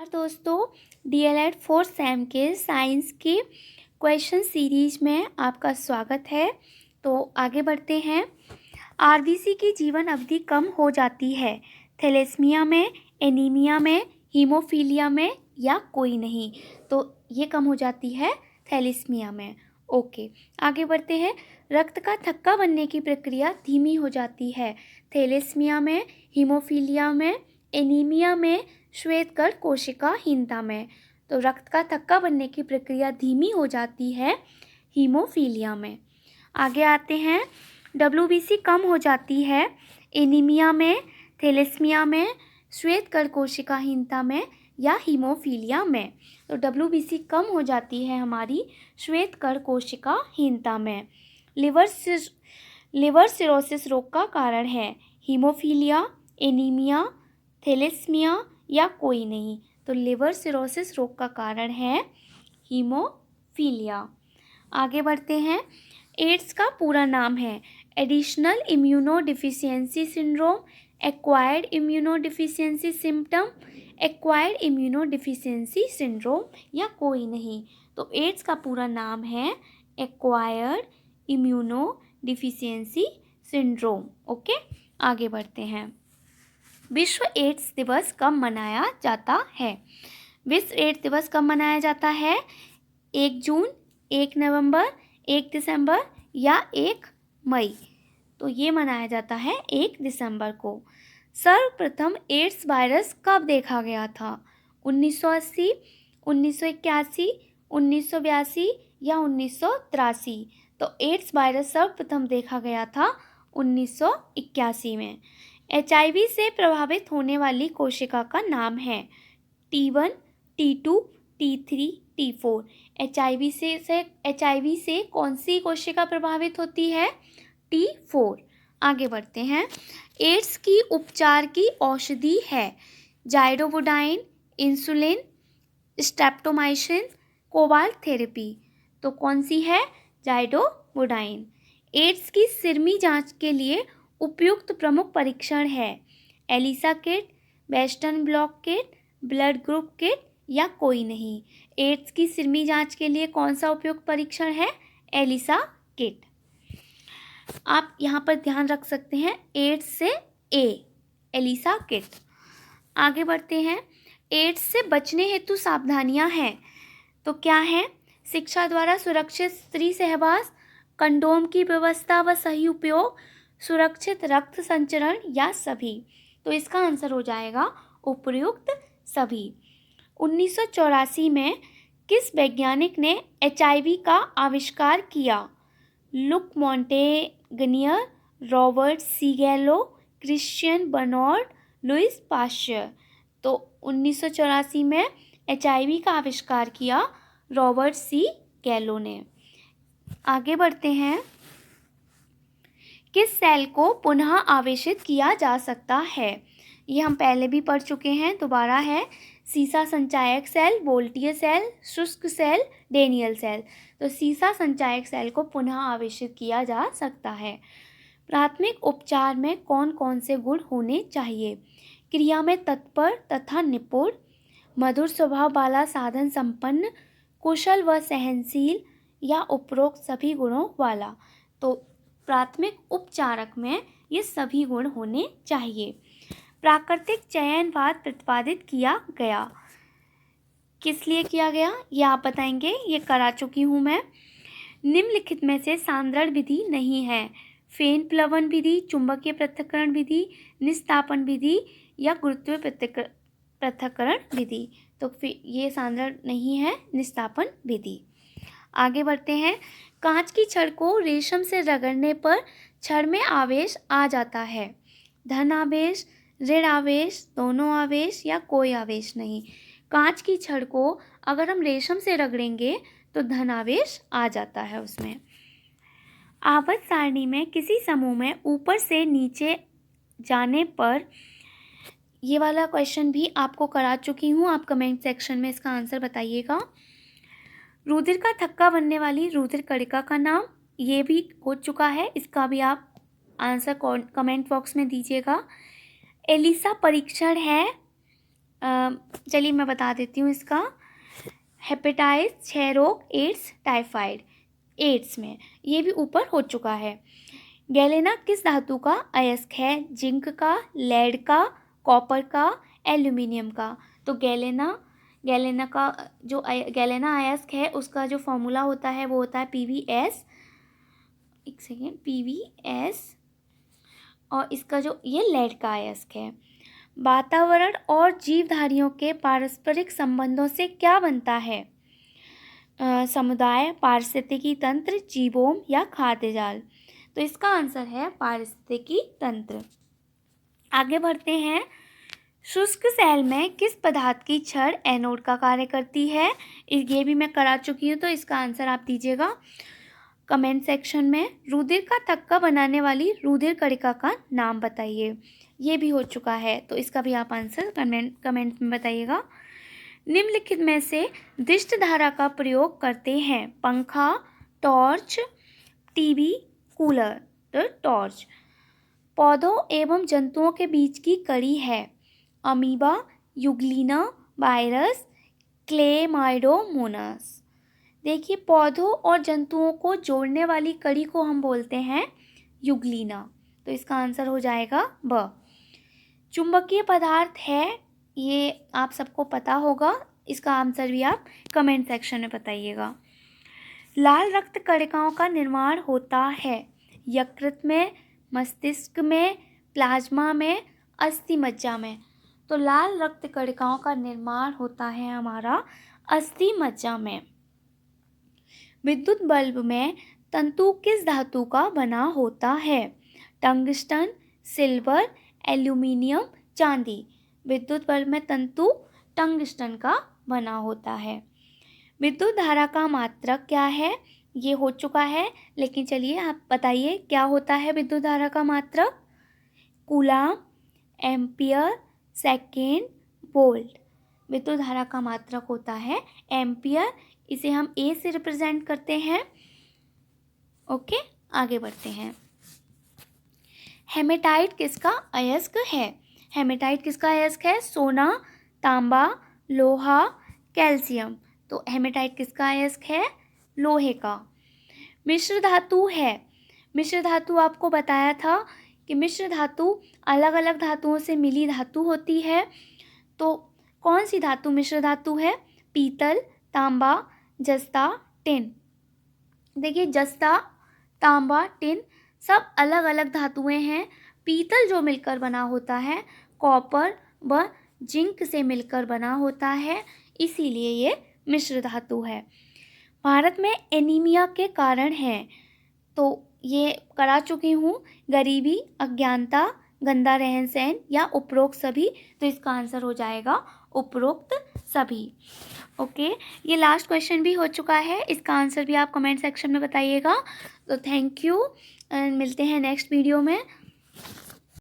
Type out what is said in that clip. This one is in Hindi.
दोस्तों, डीएलएड 4th सेम के साइंस की क्वेश्चन सीरीज में आपका स्वागत है। तो आगे बढ़ते हैं। आरबीसी की जीवन अवधि कम हो जाती है थैलेसीमिया में, एनीमिया में, हीमोफीलिया में या कोई नहीं। तो ये कम हो जाती है थैलेसीमिया में। ओके, आगे बढ़ते हैं। रक्त का थक्का बनने की प्रक्रिया धीमी हो जाती है थैलेसीमिया में, हीमोफीलिया में, एनीमिया में, श्वेतकण कोशिकाहीनता में। तो रक्त का थक्का बनने की प्रक्रिया धीमी हो जाती है हीमोफीलिया में। आगे आते हैं। डब्ल्यूबीसी कम हो जाती है एनीमिया में, थैलेसीमिया में, श्वेतकण कोशिकाहीनता में या हीमोफीलिया में। तो डब्ल्यूबीसी कम हो जाती है हमारी श्वेतकण कोशिकाहीनता में। लिवर सिरोसिस रोग का कारण है हीमोफीलिया, एनीमिया, थैलेसीमिया या कोई नहीं। तो लिवर सिरोसिस रोग का कारण है हीमोफीलिया। आगे बढ़ते हैं। एड्स का पूरा नाम है additional immunodeficiency syndrome, acquired immunodeficiency symptom, acquired immunodeficiency syndrome या कोई नहीं। तो एड्स का पूरा नाम है एक्वायर्ड इम्यूनोडिफिशियेंसी सिंड्रोम। ओके, आगे बढ़ते हैं। विश्व एड्स दिवस कब मनाया जाता है? विश्व एड्स दिवस कब मनाया जाता है? 1 जून, 1 नवंबर, 1 दिसंबर या 1 मई। तो ये मनाया जाता है 1 दिसंबर को। सर्वप्रथम एड्स वायरस कब देखा गया था? 1980, 1981, 1982 या 1983। तो एड्स वायरस सर्वप्रथम देखा गया था 1981 में। एचआईवी से प्रभावित होने वाली कोशिका का नाम है T1, T2, T3, T4। HIV से कौन सी कोशिका प्रभावित होती है? T4। आगे बढ़ते हैं। एड्स की उपचार की औषधि है जाइडोवुडाइन, इंसुलिन, स्ट्रेप्टोमाइसिन, कोबाल्ट थेरेपी। तो कौन सी है? जाइडोवुडाइन। एड्स की सिरमी जांच के लिए उपयुक्त प्रमुख परीक्षण है ELISA kit, western blot kit, blood group kit या कोई नहीं। एड्स की सिरमी जांच के लिए कौन सा उपयुक्त परीक्षण है? ELISA kit. आप यहाँ पर ध्यान रख सकते हैं एड्स से एलिसा किट। आगे बढ़ते हैं। एड्स से बचने हेतु सावधानियां हैं। तो क्या है? शिक्षा द्वारा सुरक्षित स्त्री सहवास, कंडोम की व्यवस्था व सही उपयोग, सुरक्षित रक्त संचरण या सभी। तो इसका आंसर हो जाएगा उपयुक्त सभी। 1984 में किस वैज्ञानिक ने एचआईवी का आविष्कार किया? Luc Montagnier, Robert Gallo, Christian Barnard, Louis Pasteur. तो 1984 में एचआईवी का आविष्कार किया रॉबर्ट सी गैलो ने। आगे बढ़ते हैं। किस सेल को पुनः आवेशित किया जा सकता है? ये हम पहले भी पढ़ चुके हैं, दोबारा है। सीसा संचायक सेल, वोल्टीय सेल, शुष्क सेल, डेनियल सेल। तो सीसा संचायक सेल को पुनः आवेशित किया जा सकता है। प्राथमिक उपचार में कौन कौन से गुण होने चाहिए? क्रिया में तत्पर तथा निपुण, मधुर स्वभाव वाला, साधन संपन्न, कुशल व सहनशील या उपरोक्त सभी गुणों वाला। तो प्राथमिक उपचारक में ये सभी गुण होने चाहिए। प्राकृतिक चयनवाद प्रतिपादित किया गया, किस लिए किया गया ये आप बताएंगे, ये करा चुकी हूँ मैं। निम्नलिखित में से सांद्रण विधि नहीं है। फेन प्लवन विधि, चुंबकीय पृथक्करण विधि, निस्तापन विधि या गुरुत्वीय पृथक्करण विधि। तो ये सांद्रण नहीं है, निस्तापन विधि। आगे बढ़ते हैं। कांच की छड़ को रेशम से रगड़ने पर छड़ में आवेश आ जाता है। धन आवेश, ऋण आवेश, दोनों आवेश या कोई आवेश नहीं। कांच की छड़ को अगर हम रेशम से रगड़ेंगे तो धन आवेश आ जाता है उसमें। आवर्त सारणी में किसी समूह में ऊपर से नीचे जाने पर, ये वाला क्वेश्चन भी आपको करा चुकी हूँ, आप कमेंट सेक्शन में इसका आंसर बताइएगा। रुधिर का थक्का बनने वाली रुधिर कणिका का नाम, ये भी हो चुका है, इसका भी आप आंसर कमेंट बॉक्स में दीजिएगा। एलिसा परीक्षण है चलिए मैं बता देती हूँ इसका। हेपेटाइटिस, क्षय रोग, एड्स, टाइफाइड, एड्स में ये भी ऊपर हो चुका है। गैलेना किस धातु का अयस्क है? जिंक का, लेड का, कॉपर का, एल्यूमिनियम का। तो गैलेना का जो गैलेना अयस्क है उसका जो फॉर्मूला होता है वो होता है PVS, एक सेकेंड, PVS, और इसका जो ये लेड का अयस्क है। वातावरण और जीवधारियों के पारस्परिक संबंधों से क्या बनता है? समुदाय, पारिस्थितिकी तंत्र, जीवोम या खाद्य जाल। तो इसका आंसर है पारिस्थितिकी तंत्र। आगे बढ़ते हैं। शुष्क सेल में किस पदार्थ की छड़ एनोड का कार्य करती है? ये भी मैं करा चुकी हूँ, तो इसका आंसर आप दीजिएगा कमेंट सेक्शन में। रुधिर का थक्का बनाने वाली रुधिर कणिका का नाम बताइए। ये भी हो चुका है, तो इसका भी आप आंसर कमेंट में बताइएगा। निम्नलिखित में से दिष्ट धारा का प्रयोग करते हैं? पंखा, टॉर्च, टीवी, कूलर। तो टॉर्च। पौधों एवं जंतुओं के बीच की कड़ी है? Amoeba, Euglena, virus, Chlamydomonas. देखिए, पौधों और जंतुओं को जोड़ने वाली कड़ी को हम बोलते हैं यूग्लिना। तो इसका आंसर हो जाएगा ब। चुंबकीय पदार्थ है, ये आप सबको पता होगा, इसका आंसर भी आप कमेंट सेक्शन में बताइएगा। लाल रक्त कणिकाओं का निर्माण होता है यकृत में, मस्तिष्क में, प्लाज्मा में, अस्थि मज्जा में। तो लाल रक्त कणिकाओं का निर्माण होता है हमारा अस्थि मज्जा में। विद्युत बल्ब में तंतु किस धातु का बना होता है? टंगस्टन, सिल्वर, एल्यूमिनियम, चांदी। विद्युत बल्ब में तंतु टंगस्टन का बना होता है। विद्युत धारा का मात्रक क्या है? ये हो चुका है, लेकिन चलिए आप बताइए क्या होता है विद्युत धारा का मात्रक? Coulomb, ampere, second, volt. विद्युत धारा का मात्रक होता है एम्पियर, इसे हम A से रिप्रेजेंट करते हैं। ओके, आगे बढ़ते हैं। हेमेटाइट किसका अयस्क है? हेमेटाइट किसका अयस्क है? सोना, तांबा, लोहा, कैल्शियम। तो हेमेटाइट किसका अयस्क है? लोहे का। मिश्र धातु है। मिश्र धातु आपको बताया था कि मिश्र धातु अलग अलग धातुओं से मिली धातु होती है। तो कौन सी धातु मिश्र धातु है? पीतल, तांबा, जस्ता, टिन। देखिए, जस्ता, तांबा, टिन सब अलग अलग धातुएं हैं। पीतल जो मिलकर बना होता है कॉपर व जिंक से मिलकर बना होता है, इसीलिए ये मिश्र धातु है। भारत में एनीमिया के कारण हैं, तो ये करा चुकी हूँ, गरीबी, अज्ञानता, गंदा रहन सहन या उपरोक्त सभी। तो इसका आंसर हो जाएगा उपरोक्त सभी। ओके, ये लास्ट क्वेश्चन भी हो चुका है, इसका आंसर भी आप कमेंट सेक्शन में बताइएगा। तो थैंक यू, मिलते हैं नेक्स्ट वीडियो में।